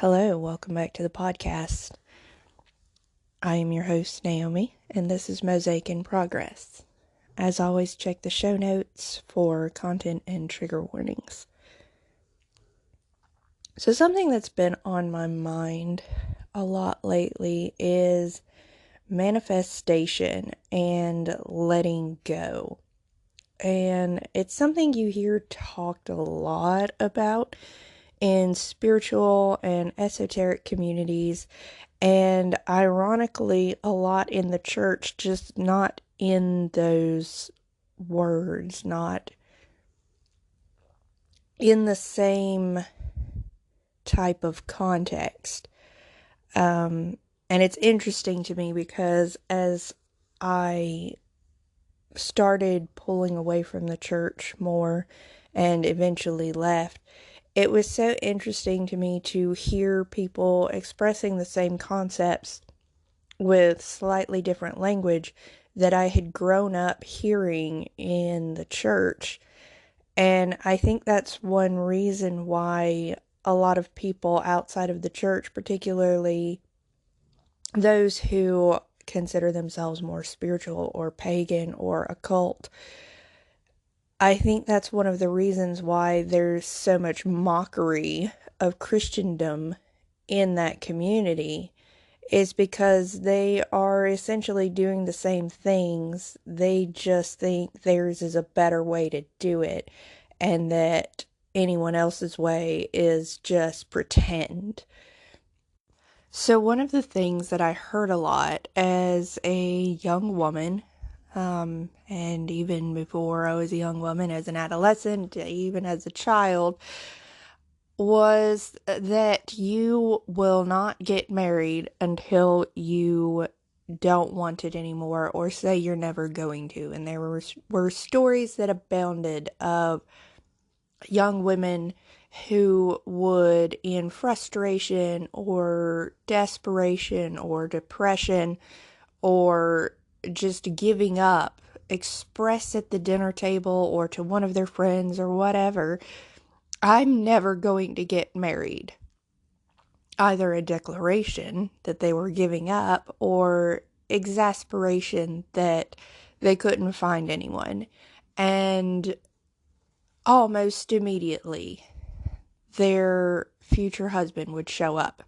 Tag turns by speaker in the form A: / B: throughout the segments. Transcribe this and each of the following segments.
A: Hello, welcome back to the podcast. I am your host, Naomi, and this is Mosaic in Progress. As always, check the show notes for content and trigger warnings. So something that's been on my mind a lot lately is manifestation and letting go. And it's something you hear talked a lot about in spiritual and esoteric communities, and ironically, a lot in the church, just not in those words, not in the same type of context. And it's interesting to me because as I started pulling away from the church more and eventually left, it was so interesting to me to hear people expressing the same concepts with slightly different language that I had grown up hearing in the church. And I think that's one reason why a lot of people outside of the church, particularly those who consider themselves more spiritual or pagan or occult, I think that's one of the reasons why there's so much mockery of Christendom in that community, is because they are essentially doing the same things. They just think theirs is a better way to do it, and that anyone else's way is just pretend. So one of the things that I heard a lot as a young woman, and even before I was a young woman, as an adolescent, even as a child, was that you will not get married until you don't want it anymore, or say you're never going to. And there were stories that abounded of young women who would, in frustration or desperation or depression or just giving up, express at the dinner table or to one of their friends or whatever, I'm never going to get married. Either a declaration that they were giving up or exasperation that they couldn't find anyone. And almost immediately, their future husband would show up.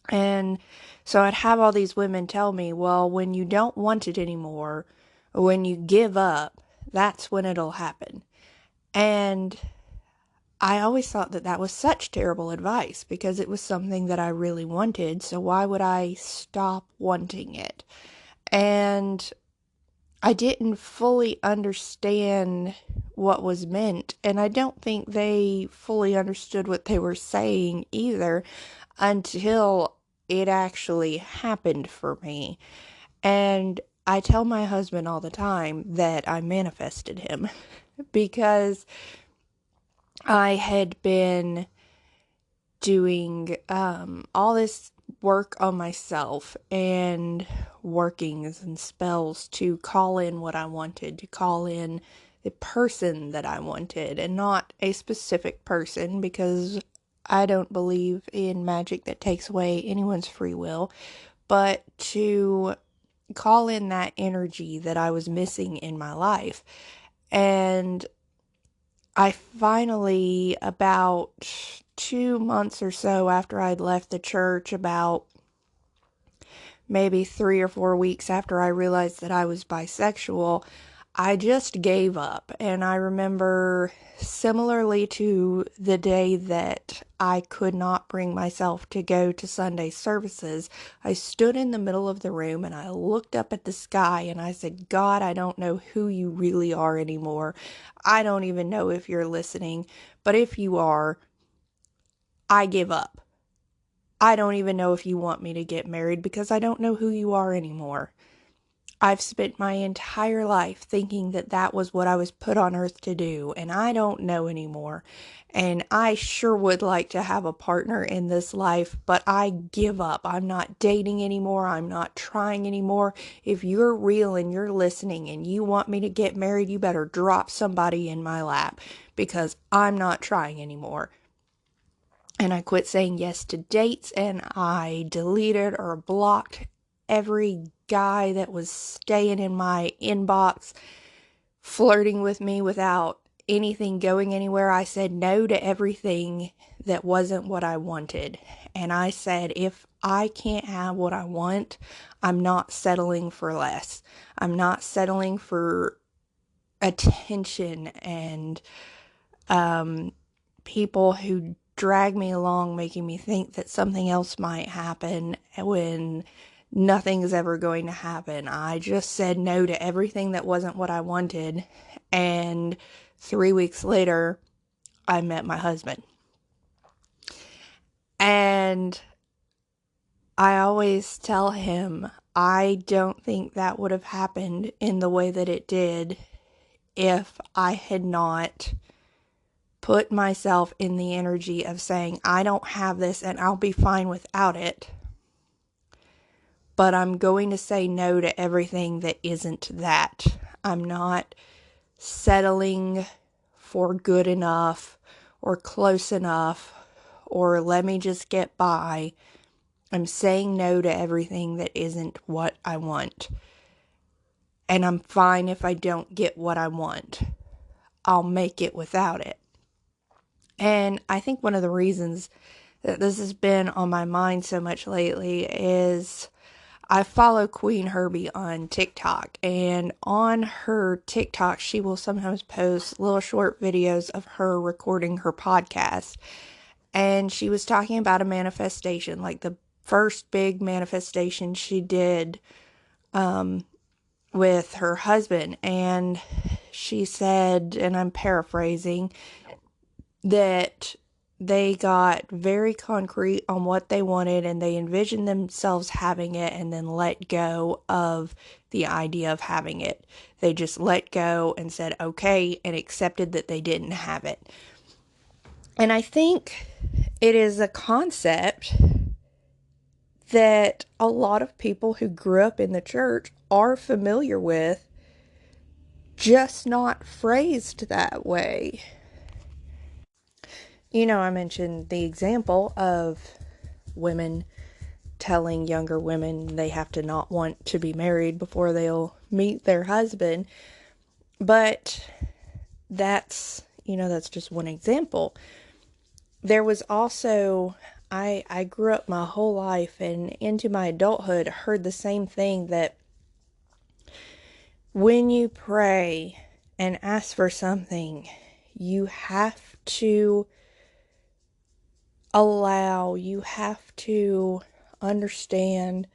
A: And so I'd have all these women tell me, well, when you don't want it anymore, or when you give up, that's when it'll happen. And I always thought that that was such terrible advice because it was something that I really wanted. So why would I stop wanting it? And I didn't fully understand what was meant. And I don't think they fully understood what they were saying either until it actually happened for me. And I tell my husband all the time that I manifested him because I had been doing all this work on myself and workings and spells to call in what I wanted, to call in the person that I wanted, and not a specific person, because I don't believe in magic that takes away anyone's free will, but to call in that energy that I was missing in my life. And I finally, about 2 months or so after I'd left the church, about maybe 3 or 4 weeks after I realized that I was bisexual, I just gave up. And I remember, similarly to the day that I could not bring myself to go to Sunday services, I stood in the middle of the room and I looked up at the sky and I said, God, I don't know who you really are anymore. I don't even know if you're listening, but if you are, I give up. I don't even know if you want me to get married because I don't know who you are anymore. I've spent my entire life thinking that that was what I was put on earth to do, and I don't know anymore. And I sure would like to have a partner in this life, but I give up. I'm not dating anymore. I'm not trying anymore. If you're real and you're listening and you want me to get married, you better drop somebody in my lap because I'm not trying anymore. And I quit saying yes to dates, and I deleted or blocked every guy that was staying in my inbox, flirting with me without anything going anywhere. I said no to everything that wasn't what I wanted. And I said, if I can't have what I want, I'm not settling for less. I'm not settling for attention and people who drag me along, making me think that something else might happen when nothing's ever going to happen. I just said no to everything that wasn't what I wanted. And 3 weeks later, I met my husband. And I always tell him, I don't think that would have happened in the way that it did if I had not put myself in the energy of saying, I don't have this and I'll be fine without it, but I'm going to say no to everything that isn't that. I'm not settling for good enough or close enough or let me just get by. I'm saying no to everything that isn't what I want. And I'm fine if I don't get what I want. I'll make it without it. And I think one of the reasons that this has been on my mind so much lately is I follow Queen Herbie on TikTok, and on her TikTok, she will sometimes post little short videos of her recording her podcast. And she was talking about a manifestation, like the first big manifestation she did with her husband. And she said, and I'm paraphrasing, that they got very concrete on what they wanted and they envisioned themselves having it and then let go of the idea of having it. They just let go and said okay and accepted that they didn't have it. And I think it is a concept that a lot of people who grew up in the church are familiar with, just not phrased that way. You know, I mentioned the example of women telling younger women they have to not want to be married before they'll meet their husband. But that's just one example. There was also, I grew up my whole life and into my adulthood heard the same thing, that when you pray and ask for something, you have to you have to understand,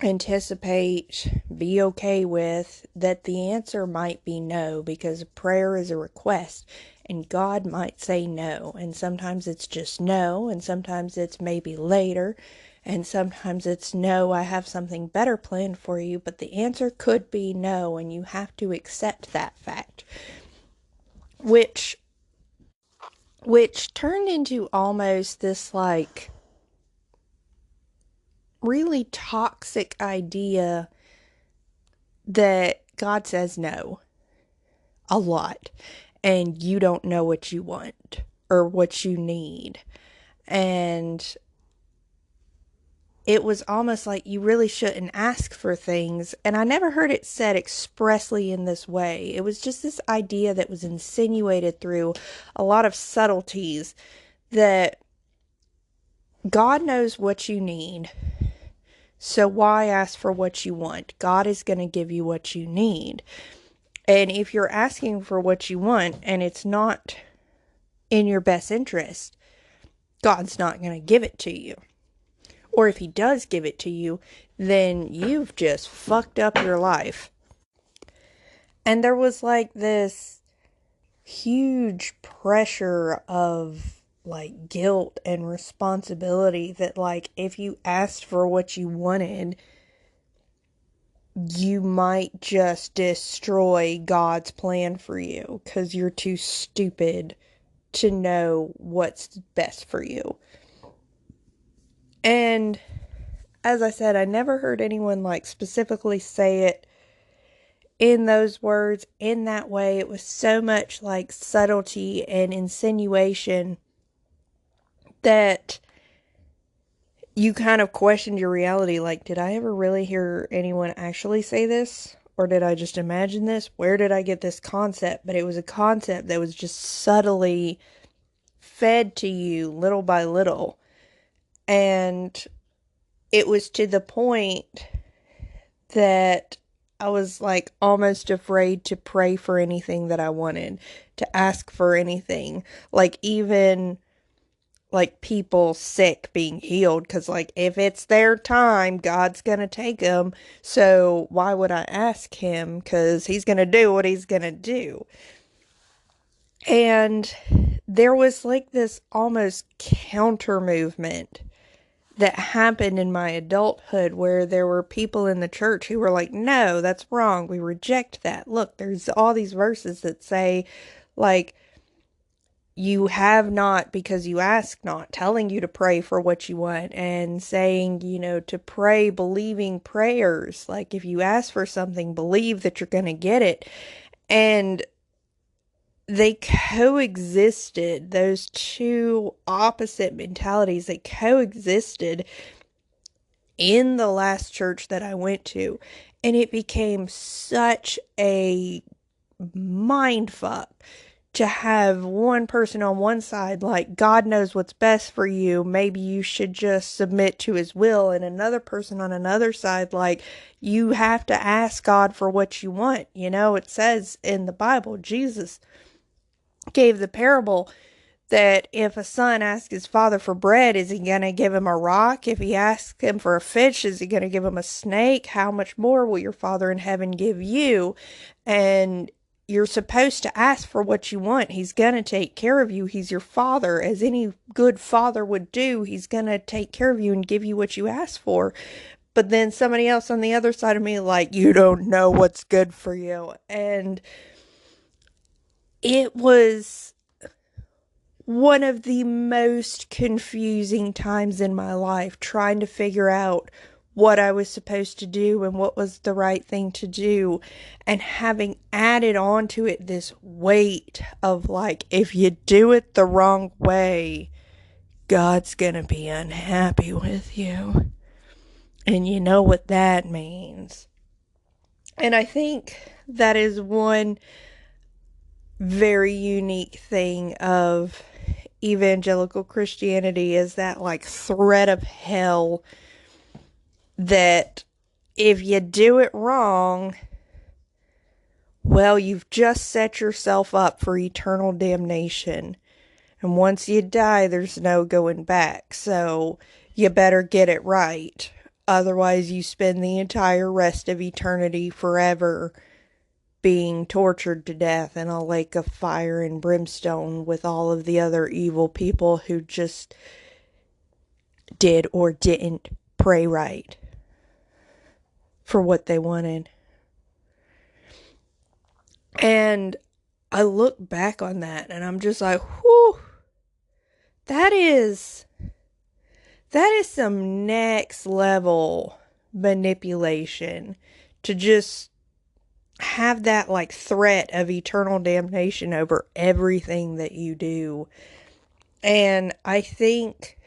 A: anticipate, be okay with that the answer might be no, because prayer is a request and God might say no, and sometimes it's just no, and sometimes it's maybe later, and sometimes it's no, I have something better planned for you, but the answer could be no, and you have to accept that fact, which turned into almost this like really toxic idea that God says no a lot and you don't know what you want or what you need. And it was almost like you really shouldn't ask for things. And I never heard it said expressly in this way. It was just this idea that was insinuated through a lot of subtleties that God knows what you need. So why ask for what you want? God is going to give you what you need. And if you're asking for what you want and it's not in your best interest, God's not going to give it to you. Or if he does give it to you, then you've just fucked up your life. And there was like this huge pressure of like guilt and responsibility that like if you asked for what you wanted, you might just destroy God's plan for you because you're too stupid to know what's best for you. And as I said, I never heard anyone like specifically say it in those words, in that way. It was so much like subtlety and insinuation that you kind of questioned your reality. Like, did I ever really hear anyone actually say this? Or did I just imagine this? Where did I get this concept? But it was a concept that was just subtly fed to you little by little. And it was to the point that I was like almost afraid to pray for anything that I wanted, to ask for anything. Like, even like people sick being healed, because like if it's their time, God's gonna take them, so why would I ask him? Because he's gonna do what he's gonna do. And there was like this almost counter movement that happened in my adulthood, where there were people in the church who were like, no, that's wrong, we reject that. Look, there's all these verses that say, like, you have not because you ask not, telling you to pray for what you want, and saying, to pray believing prayers. Like, if you ask for something, believe that you're going to get it. And they coexisted, those two opposite mentalities, they coexisted in the last church that I went to. And it became such a mind fuck to have one person on one side like, God knows what's best for you, maybe you should just submit to his will, and another person on another side like, you have to ask God for what you want. It says in the Bible, Jesus gave the parable that if a son asks his father for bread, is he going to give him a rock? If he asks him for a fish, is he going to give him a snake? How much more will your Father in heaven give you? And you're supposed to ask for what you want. He's going to take care of you. He's your father. As any good father would do, he's going to take care of you and give you what you ask for. But then somebody else on the other side of me, like, you don't know what's good for you. And it was one of the most confusing times in my life, trying to figure out what I was supposed to do and what was the right thing to do, and having added on to it this weight of like, if you do it the wrong way, God's gonna be unhappy with you. And you know what that means. And I think that is one very unique thing of evangelical Christianity, is that like threat of hell that if you do it wrong, well, you've just set yourself up for eternal damnation. And once you die, there's no going back. So you better get it right. Otherwise, you spend the entire rest of eternity forever being tortured to death in a lake of fire and brimstone with all of the other evil people who just did or didn't pray right for what they wanted. And I look back on that and I'm just like, whew, that is some next level manipulation, to just have that like threat of eternal damnation over everything that you do. And I think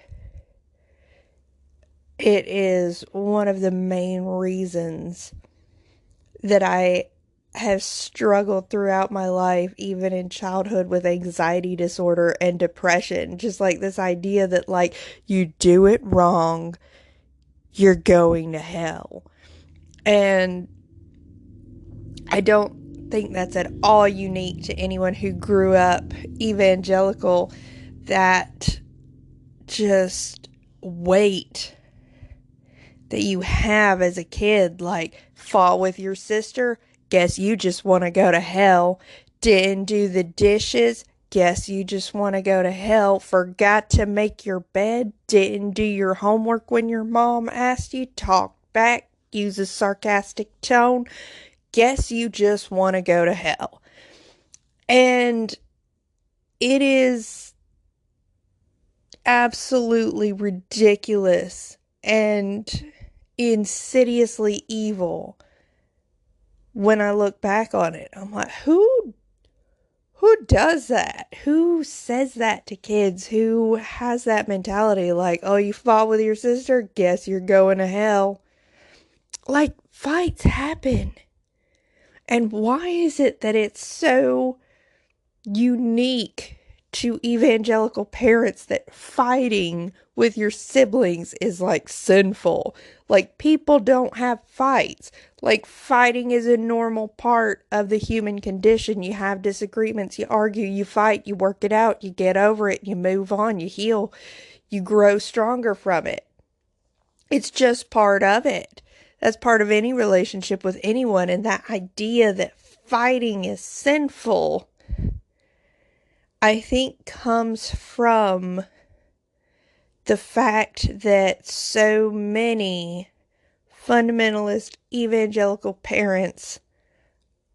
A: it is one of the main reasons that I have struggled throughout my life, even in childhood, with anxiety disorder and depression. Just like this idea that like, you do it wrong, you're going to hell. And I don't think that's at all unique to anyone who grew up evangelical. That just weight that you have as a kid, like, fall with your sister, guess you just want to go to hell. Didn't do the dishes, guess you just want to go to hell. Forgot to make your bed, didn't do your homework when your mom asked you, talk back, use a sarcastic tone, guess you just want to go to hell. And it is absolutely ridiculous and insidiously evil when I look back on it. I'm like, who who does that? Who says that to kids? Who has that mentality like, oh, you fought with your sister? Guess you're going to hell. Like, fights happen. And why is it that it's so unique to evangelical parents that fighting with your siblings is like sinful? Like, people don't have fights. Like, fighting is a normal part of the human condition. You have disagreements, you argue, you fight, you work it out, you get over it, you move on, you heal, you grow stronger from it. It's just part of it. That's part of any relationship with anyone. And that idea that fighting is sinful, I think, comes from the fact that so many fundamentalist evangelical parents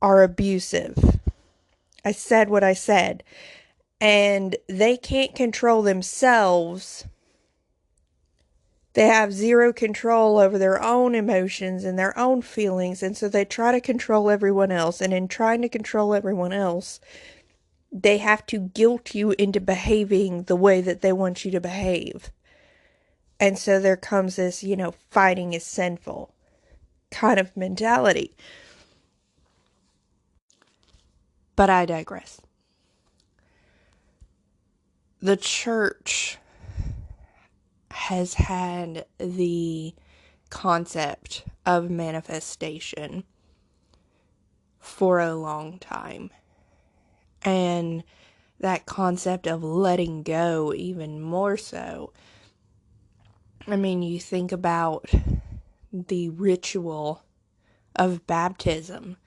A: are abusive. I said what I said. And they can't control themselves. They have zero control over their own emotions and their own feelings, and so they try to control everyone else. And in trying to control everyone else, they have to guilt you into behaving the way that they want you to behave. And so there comes this, fighting is sinful kind of mentality. But I digress. The church has had the concept of manifestation for a long time. And that concept of letting go even more so. I mean, you think about the ritual of baptism,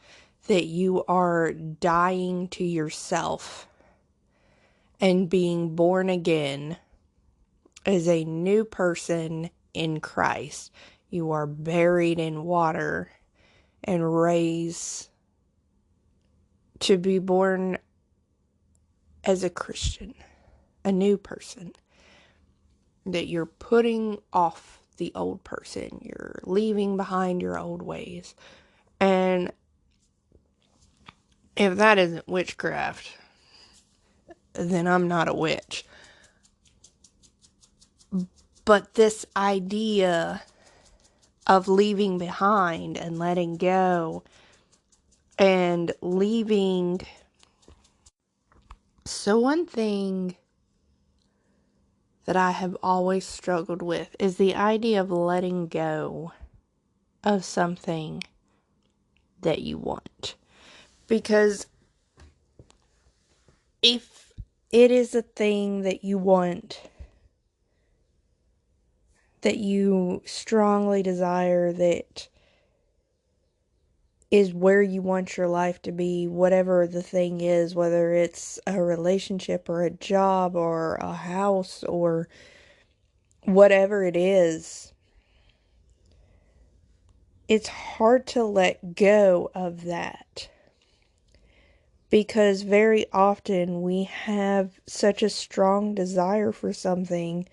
A: that you are dying to yourself and being born again as a new person in Christ. You are buried in water and raised to be born as a Christian, a new person. That you're putting off the old person. You're leaving behind your old ways. And if that isn't witchcraft, then I'm not a witch. But this idea of leaving behind and letting go and leaving. So one thing that I have always struggled with is the idea of letting go of something that you want. Because if it is a thing that you want, that you strongly desire, that is where you want your life to be, whatever the thing is, whether it's a relationship or a job or a house or whatever it is, it's hard to let go of that. Because very often we have such a strong desire for something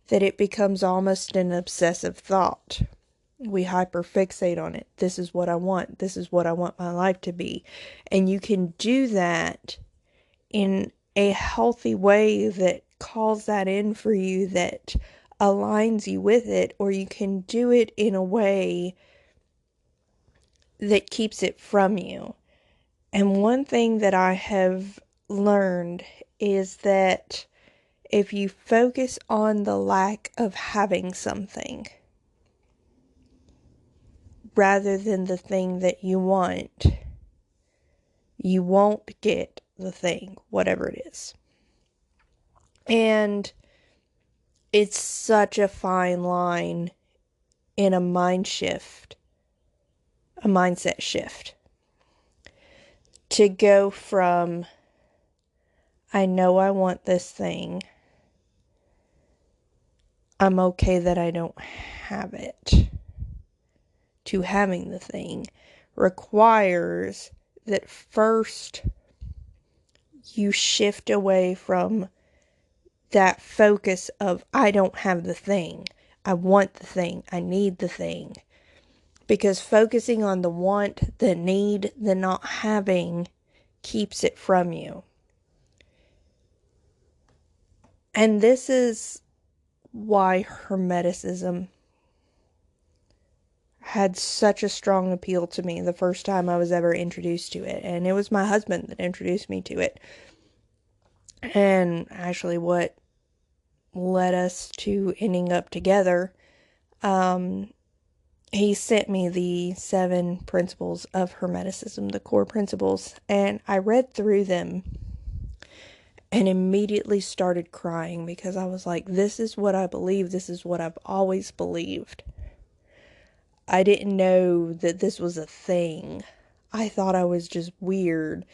A: that it becomes almost an obsessive thought. We hyperfixate on it. This is what I want. This is what I want my life to be. And you can do that in a healthy way that calls that in for you, that aligns you with it, or you can do it in a way that keeps it from you. And one thing that I have learned is that if you focus on the lack of having something rather than the thing that you want, you won't get the thing, whatever it is. And it's such a fine line in a mindset shift. To go from, I know I want this thing, I'm okay that I don't have it, to having the thing, requires that first you shift away from that focus of, I don't have the thing, I want the thing, I need the thing. Because focusing on the want, the need, the not having keeps it from you. And this is why Hermeticism had such a strong appeal to me the first time I was ever introduced to it. And it was my husband that introduced me to it. And actually what led us to ending up together, he sent me the 7 principles of Hermeticism, the core principles, and I read through them and immediately started crying because I was like, this is what I believe. This is what I've always believed. I didn't know that this was a thing. I thought I was just weird.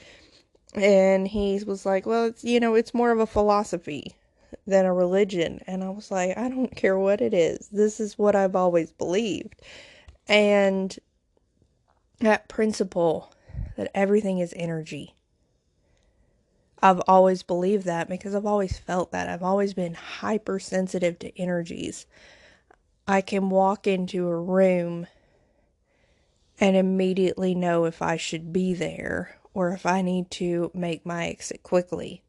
A: And he was like, well, it's more of a philosophy than a religion. And I was like, I don't care what it is. This is what I've always believed. And that principle that everything is energy. I've always believed that because I've always felt that. I've always been hypersensitive to energies. I can walk into a room and immediately know if I should be there or if I need to make my exit quickly.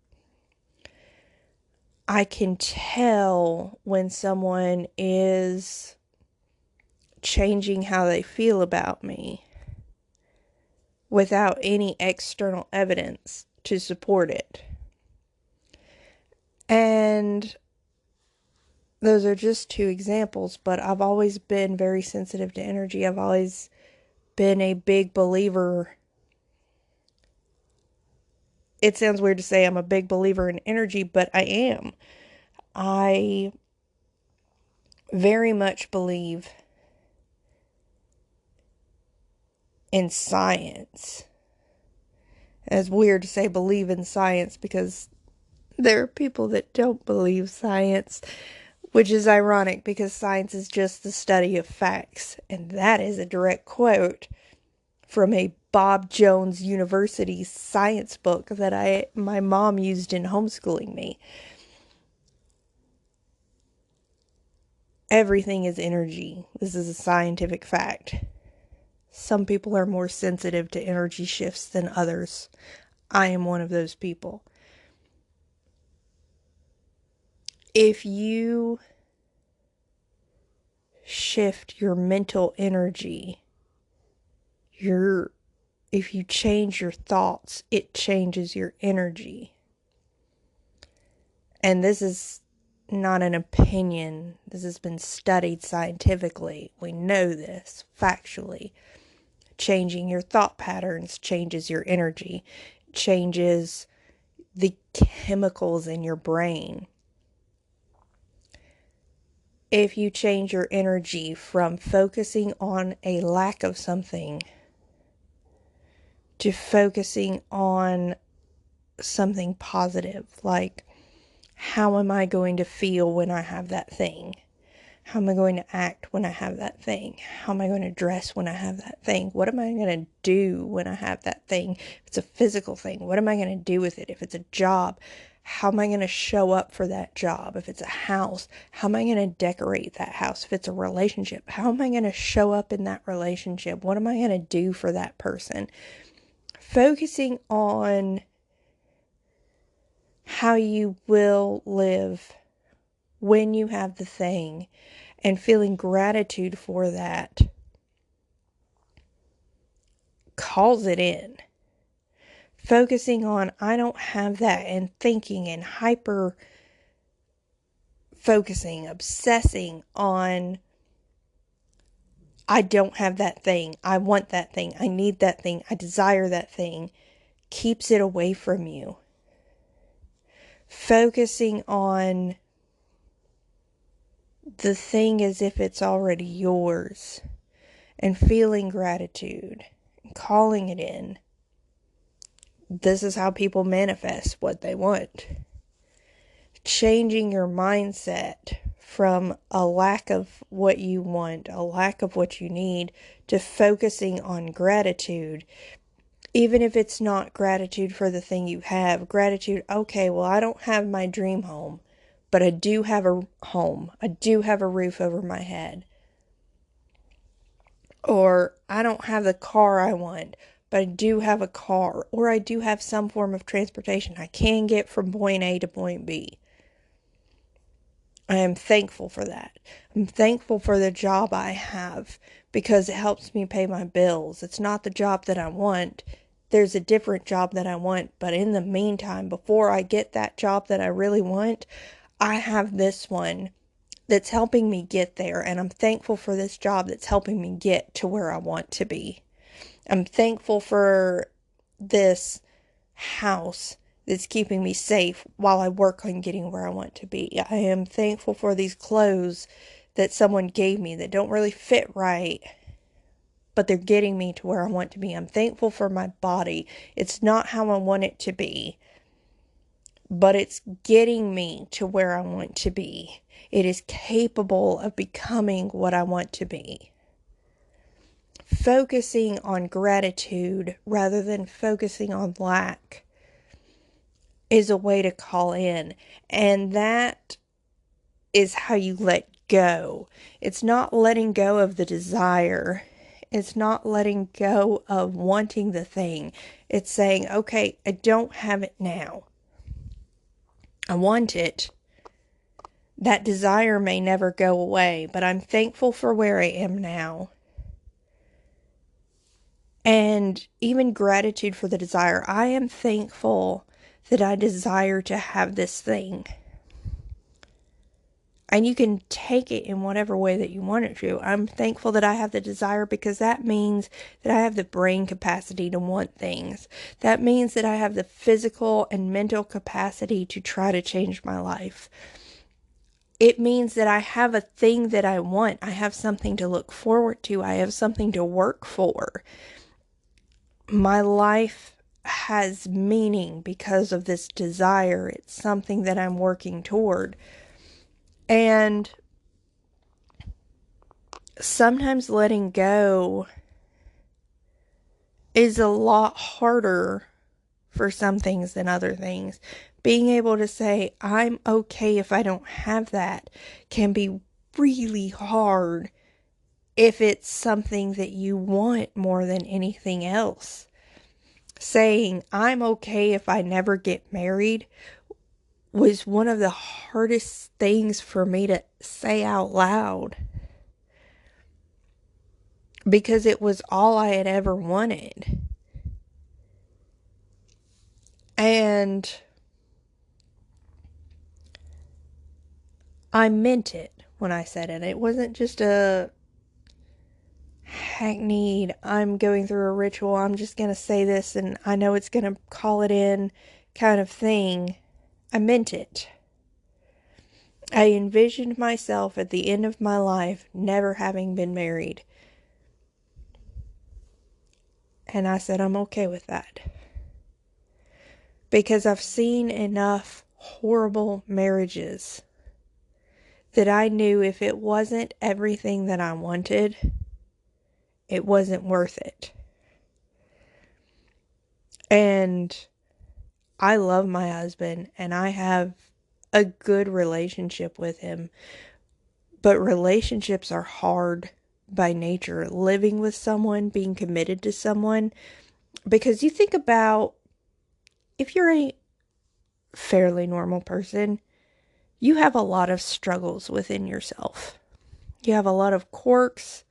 A: I can tell when someone is changing how they feel about me without any external evidence to support it. And those are just 2 examples, but I've always been very sensitive to energy. I've always been a big believer. It sounds weird to say I'm a big believer in energy, but I am. I very much believe in science. It's weird to say believe in science because there are people that don't believe science, which is ironic because science is just the study of facts. And that is a direct quote from a Bob Jones University science book that my mom used in homeschooling me. Everything is energy. This is a scientific fact. Some people are more sensitive to energy shifts than others. I am one of those people. If you shift your mental energy, if you change your thoughts, it changes your energy. And this is not an opinion. This has been studied scientifically. We know this factually. Changing your thought patterns changes your energy, changes the chemicals in your brain. If you change your energy from focusing on a lack of something to focusing on something positive, like how am I going to feel when I have that thing? How am I going to act when I have that thing? How am I going to dress when I have that thing? What am I going to do when I have that thing? If it's a physical thing, what am I going to do with it? If it's a job, how am I going to show up for that job? If it's a house, how am I going to decorate that house? If it's a relationship, how am I going to show up in that relationship? What am I going to do for that person? Focusing on how you will live when you have the thing and feeling gratitude for that calls it in. Focusing on I don't have that and thinking and hyper focusing, obsessing on I don't have that thing, I want that thing, I need that thing, I desire that thing, keeps it away from you. Focusing on the thing as if it's already yours and feeling gratitude and calling it in. This is how people manifest what they want. Changing your mindset from a lack of what you want, a lack of what you need, to focusing on gratitude. Even if it's not gratitude for the thing you have, gratitude, okay, well, I don't have my dream home, but I do have a home. I do have a roof over my head. Or I don't have the car I want, but I do have a car. Or I do have some form of transportation I can get from point A to point B. I am thankful for that. I'm thankful for the job I have because it helps me pay my bills. It's not the job that I want. There's a different job that I want, but in the meantime, before I get that job that I really want, I have this one that's helping me get there, and I'm thankful for this job that's helping me get to where I want to be. I'm thankful for this house that's keeping me safe while I work on getting where I want to be. I am thankful for these clothes that someone gave me that don't really fit right, but they're getting me to where I want to be. I'm thankful for my body. It's not how I want it to be, but it's getting me to where I want to be. It is capable of becoming what I want to be. Focusing on gratitude rather than focusing on lack is a way to call in. And that is how you let go. It's not letting go of the desire. It's not letting go of wanting the thing. It's saying, okay, I don't have it now. I want it. That desire may never go away, but I'm thankful for where I am now. And even gratitude for the desire. I am thankful that I desire to have this thing. And you can take it in whatever way that you want it to. I'm thankful that I have the desire because that means that I have the brain capacity to want things. That means that I have the physical and mental capacity to try to change my life. It means that I have a thing that I want. I have something to look forward to. I have something to work for. My life has meaning because of this desire. It's something that I'm working toward. And sometimes letting go is a lot harder for some things than other things. Being able to say, I'm okay if I don't have that, can be really hard if it's something that you want more than anything else. Saying, I'm okay if I never get married was one of the hardest things for me to say out loud. Because it was all I had ever wanted. And I meant it when I said it. It wasn't just a hackneyed, I'm going through a ritual, I'm just going to say this and I know it's going to call it in kind of thing. I meant it. I envisioned myself at the end of my life never having been married. And I said, I'm okay with that. Because I've seen enough horrible marriages that I knew if it wasn't everything that I wanted, it wasn't worth it. And I love my husband and I have a good relationship with him. But relationships are hard by nature. Living with someone, being committed to someone. Because you think about, if you're a fairly normal person, you have a lot of struggles within yourself. You have a lot of quirks,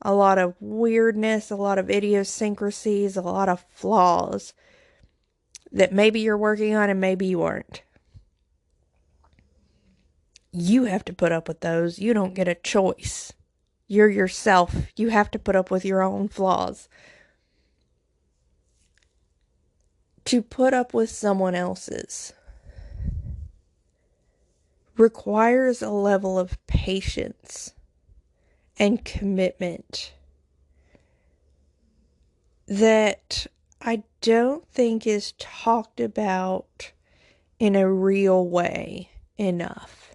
A: a lot of weirdness, a lot of idiosyncrasies, a lot of flaws that maybe you're working on and maybe you aren't. You have to put up with those. You don't get a choice. You're yourself. You have to put up with your own flaws. To put up with someone else's requires a level of patience and commitment that I don't think is talked about in a real way enough.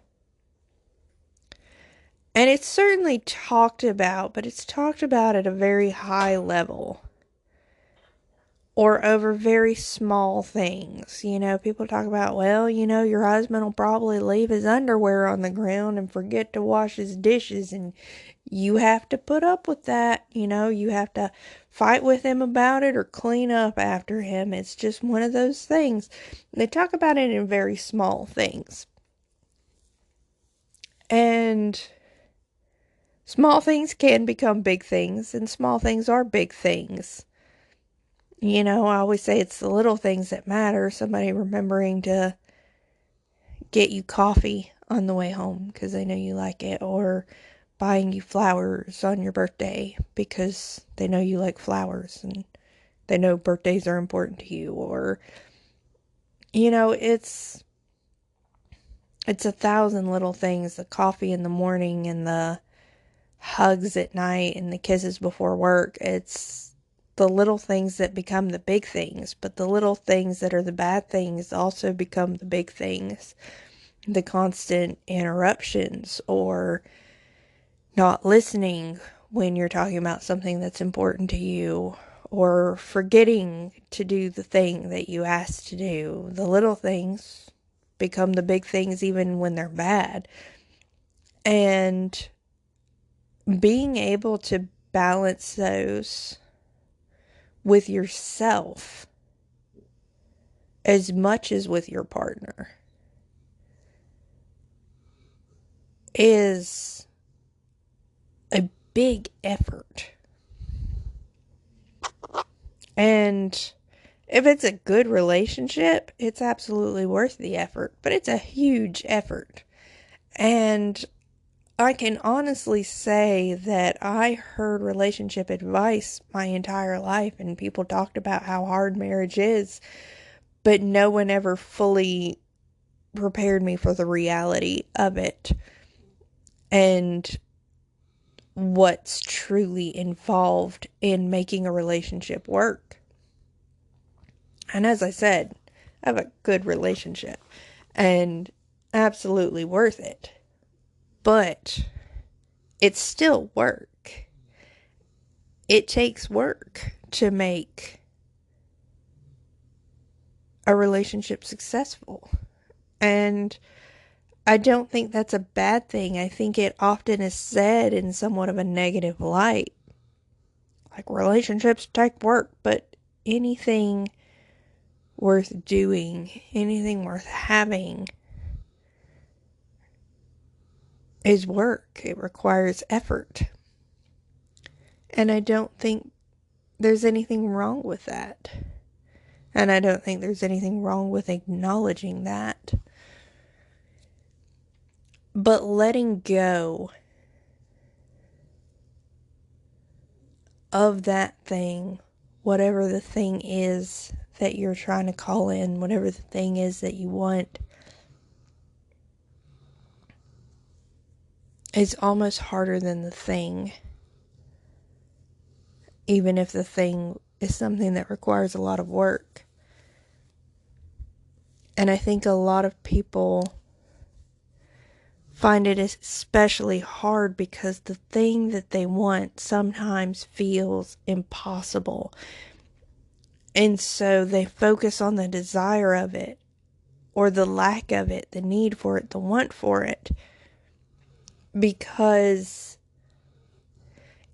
A: And it's certainly talked about, but it's talked about at a very high level. Or over very small things. You know, people talk about, well, you know, your husband will probably leave his underwear on the ground and forget to wash his dishes, and you have to put up with that. You know, you have to fight with him about it or clean up after him. It's just one of those things. They talk about it in very small things. And small things can become big things, and small things are big things. You know, I always say it's the little things that matter. Somebody remembering to get you coffee on the way home because they know you like it, or buying you flowers on your birthday because they know you like flowers and they know birthdays are important to you, or, you know, it's 1,000 little things, the coffee in the morning and the hugs at night and the kisses before work. It's the little things that become the big things, but the little things that are the bad things also become the big things. The constant interruptions, or not listening when you're talking about something that's important to you, or forgetting to do the thing that you asked to do. The little things become the big things even when they're bad. And being able to balance those with yourself as much as with your partner is a big effort. And if it's a good relationship, it's absolutely worth the effort, but it's a huge effort. And I can honestly say that I heard relationship advice my entire life, and people talked about how hard marriage is, but no one ever fully prepared me for the reality of it and what's truly involved in making a relationship work. And as I said, I have a good relationship and absolutely worth it. But it's still work. It takes work to make a relationship successful. And I don't think that's a bad thing. I think it often is said in somewhat of a negative light. Like, relationships take work, but anything worth doing, anything worth having, is work. It requires effort. And I don't think there's anything wrong with that. And I don't think there's anything wrong with acknowledging that. But letting go of that thing, whatever the thing is that you're trying to call in, whatever the thing is that you want, is almost harder than the thing. Even if the thing is something that requires a lot of work. And I think a lot of people find it especially hard because the thing that they want sometimes feels impossible. And so they focus on the desire of it, or the lack of it, the need for it, the want for it, because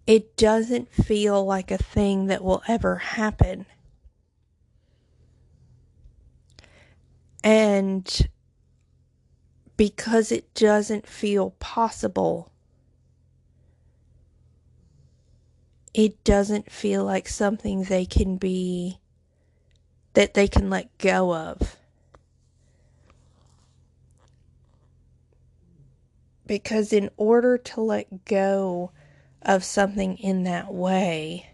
A: it doesn't feel like a thing that will ever happen. And because it doesn't feel possible, it doesn't feel like something that they can let go of. Because in order to let go of something in that way,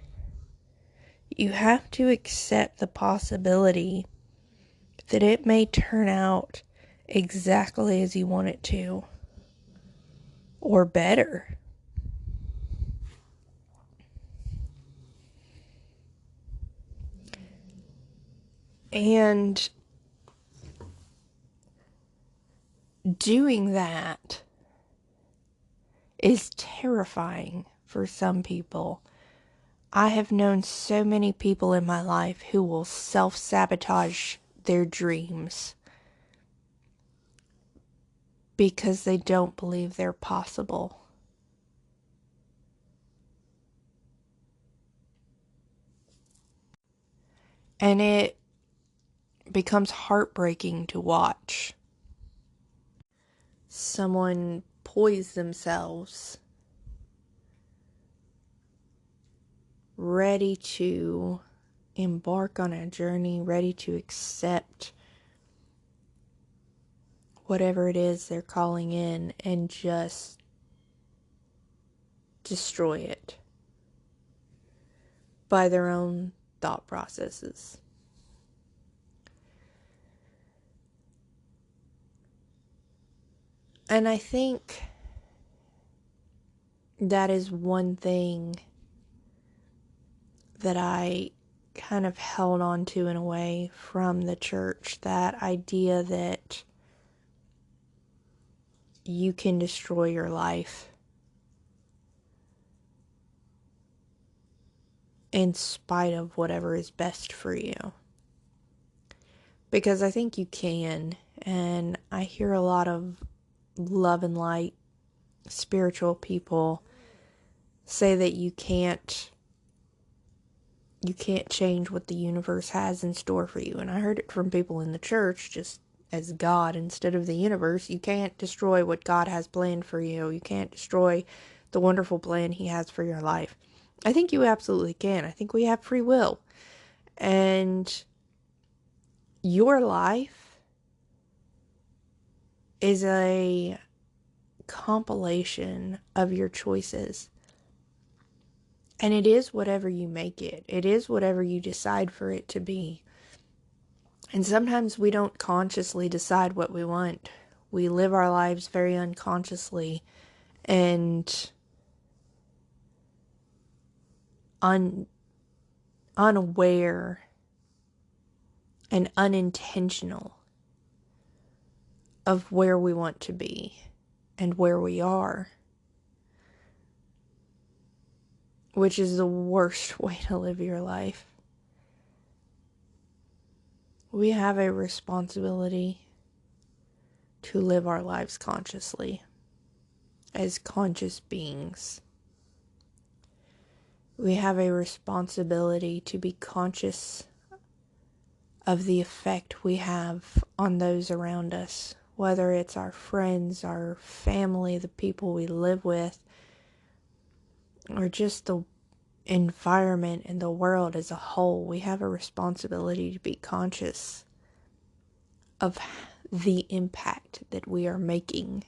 A: you have to accept the possibility that it may turn out exactly as you want it to, or better. And doing that is terrifying for some people. I have known so many people in my life who will self-sabotage their dreams because they don't believe they're possible. And it becomes heartbreaking to watch someone poise themselves, ready to embark on a journey, ready to accept whatever it is they're calling in and just destroy it by their own thought processes. And I think that is one thing that I kind of held on to in a way from the church, that idea that you can destroy your life in spite of whatever is best for you. Because I think you can, and I hear a lot of love and light spiritual people say that you can't change what the universe has in store for you. And I heard it from people in the church, just as God instead of the universe. You can't destroy what God has planned for you. You can't destroy the wonderful plan He has for your life. I think you absolutely can. I think we have free will. And your life is a compilation of your choices. And it is whatever you make it. It is whatever you decide for it to be. And sometimes we don't consciously decide what we want. We live our lives very unconsciously and unaware and unintentional of where we want to be and where we are, which is the worst way to live your life. We have a responsibility to live our lives consciously as conscious beings. We have a responsibility to be conscious of the effect we have on those around us, whether it's our friends, our family, the people we live with, or just the environment and the world as a whole. We have a responsibility to be conscious of the impact that we are making.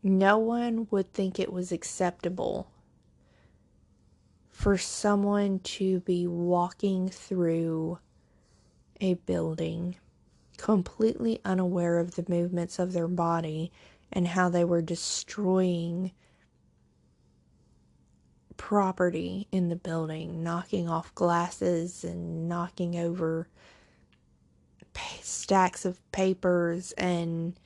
A: No one would think it was acceptable for someone to be walking through a building completely unaware of the movements of their body and how they were destroying property in the building, knocking off glasses and knocking over stacks of papers and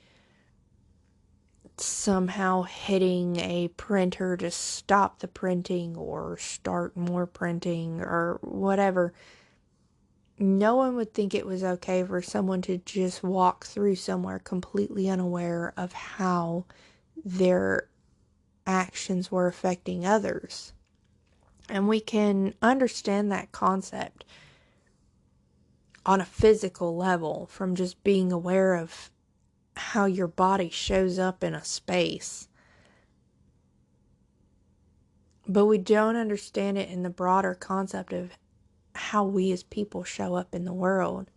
A: somehow hitting a printer to stop the printing or start more printing or whatever. No one would think it was okay for someone to just walk through somewhere completely unaware of how their actions were affecting others. And we can understand that concept on a physical level from just being aware of how your body shows up in a space. But we don't understand it in the broader concept of how we as people show up in the world.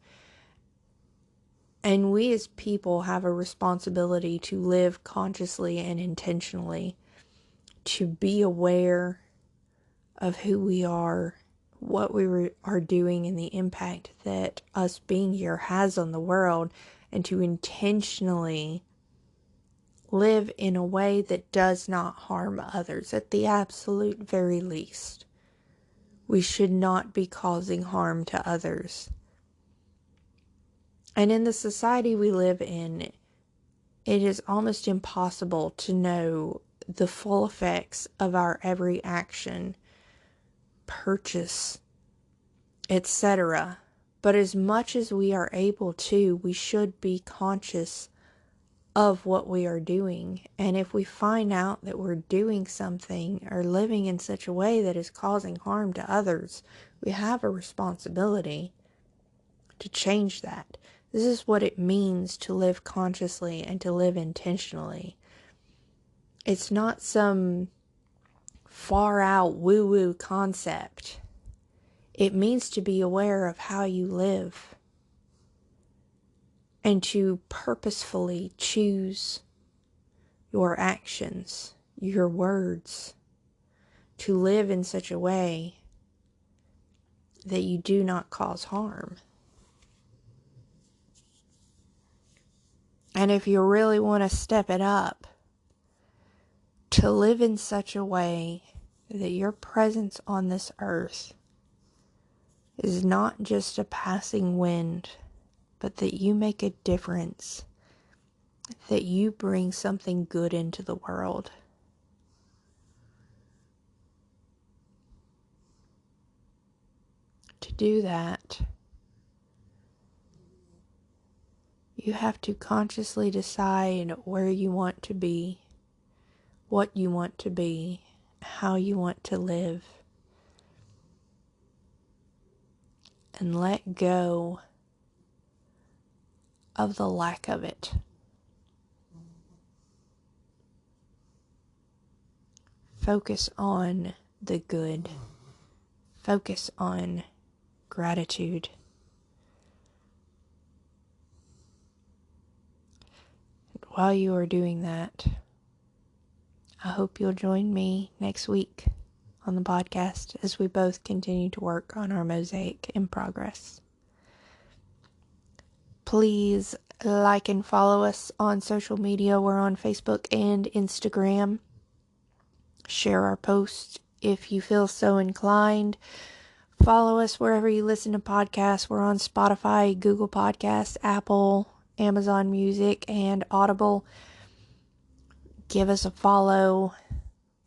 A: And we as people have a responsibility to live consciously and intentionally, to be aware of who we are, what we are doing, and the impact that us being here has on the world, and to intentionally live in a way that does not harm others. At the absolute very least, we should not be causing harm to others. And in the society we live in, it is almost impossible to know the full effects of our every action, purchase, etc. But as much as we are able to, we should be conscious of what we are doing. And if we find out that we're doing something or living in such a way that is causing harm to others, we have a responsibility to change that. This is what it means to live consciously and to live intentionally. It's not some far out woo-woo concept. It means to be aware of how you live and to purposefully choose your actions, your words, to live in such a way that you do not cause harm. And if you really want to step it up, to live in such a way that your presence on this earth is not just a passing wind, but that you make a difference, that you bring something good into the world. To do that, you have to consciously decide where you want to be, what you want to be, how you want to live, and let go of the lack of it. Focus on the good. Focus on gratitude. While you are doing that, I hope you'll join me next week on the podcast as we both continue to work on our mosaic in progress. Please like and follow us on social media. We're on Facebook and Instagram. Share our posts if you feel so inclined. Follow us wherever you listen to podcasts. We're on Spotify, Google Podcasts, Apple, Amazon Music, and Audible. Give us a follow,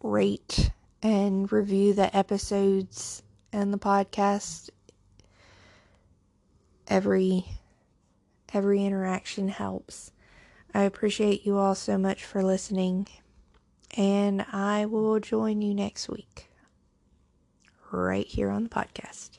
A: rate, and review the episodes and the podcast. Every interaction helps. I appreciate you all so much for listening, and I will join you next week right here on the podcast.